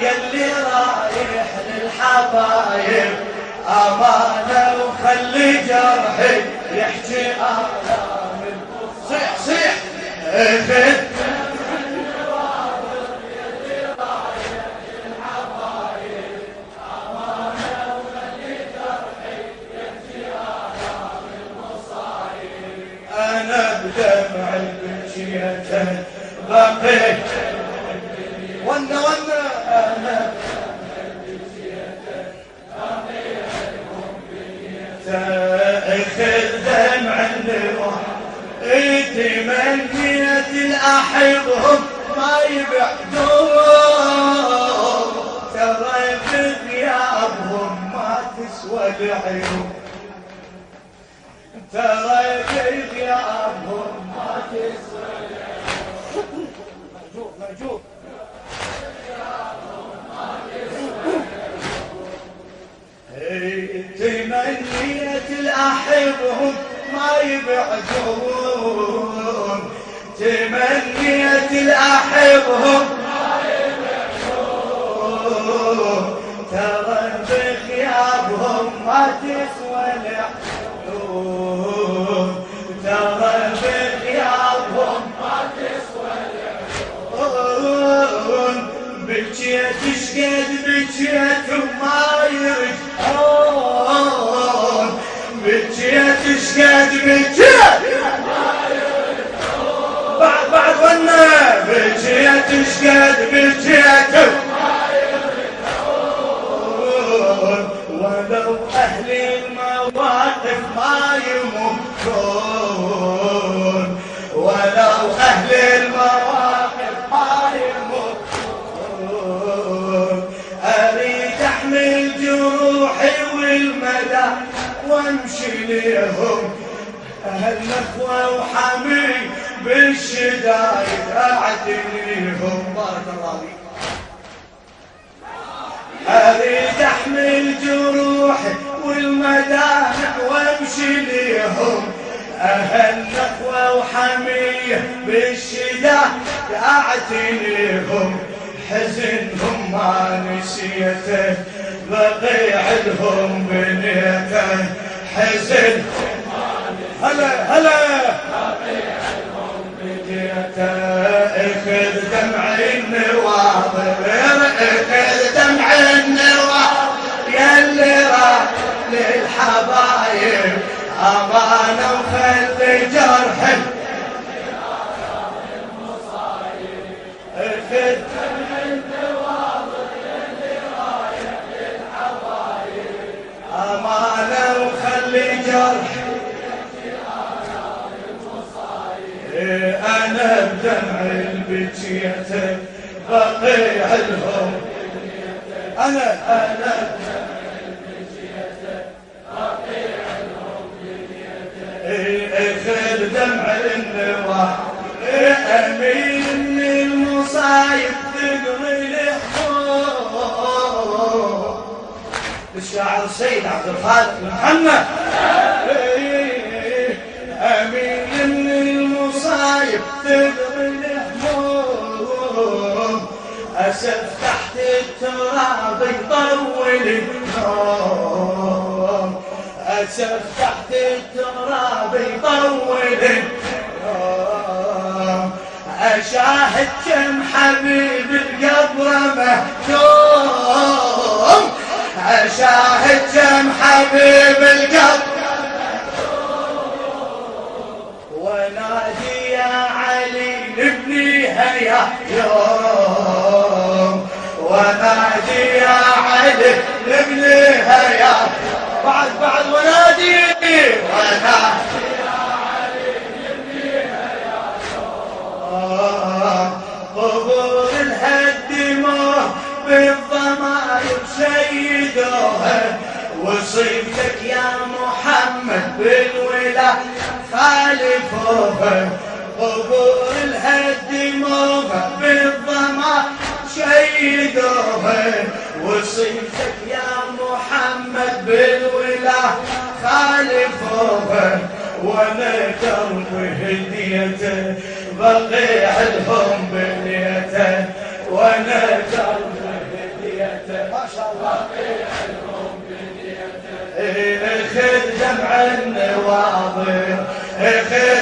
يلي رايح للحبايب أمانة وخلي جرحي يحكي آلام. صيح صيح خذ أنا بدمع البكية بقيت ونا أنا اخذ دمع النوح تمنيت الأحبهم ما يبعدون ترى بغيابهم ما تسوى العيون ترى بغيابهم ما تسوى العيون مرجوك تمنيت الأحبهم ما يبعدون تمنيت الأحبهم ما يبعدون ترى بغيابهم ما تسوى العيون ترى بغيابهم ما تسوى العيون بكيت شقد بكيت وما يرجعون بكيت شقد بكيت بعد ونا بكيت شقد بكيت وما يرجعون ولو أهل المواقف ما يموتون ولو أهل المواقف ما يموتون أريد أحمل جروحي والمدى وامشي ليهم أهل نخوة وحمي بالشدايد أعتنيهم. بارك الله فيك. أريد أحمل جروحي والمدامع وامشي ليهم أهل نخوة وحمية بالشدايد أعتنيهم حزنهم ما نسيته بقيع لهم بنيته حزن هلا هلا بقيع لهم بنيته اخذ دمع النواظر اخذ دمع النواظر يلي راح للحبايب أمانة وخلي جرحي اخذ دمع النواظر يلي رايح للحبايب أمانة وخلي جرحي أنا بدمع البكية بقيع لهم أنا بدمع البكية بقيع لهم اخذ دمع النواح أمين المصايب تقري الحب الشاعر السيد عبد الخالق بن محمد أمين المصايب تقري الحب أسف تحت التراب يطول النوم أسف تحت التراب يطول النوم أشاهد كم حبيب القبر مهجوم أشاهد كم حبيب القبر ونادي يا علي ابني هيا يوم ونادي يا علي ابني هيا بعد ونادي يا علي ابني هيا يوم قبور الهدموه بالضمائر شيدوها وصيتك يا محمد بالولا خالفوها قبور الهدموها بالضمائر شيدوها وصيتك يا محمد بالولا خالفوها وانا درب هديته بقيع لهم بنيته وانا درب شاء الله خذ جمع النواظر خذ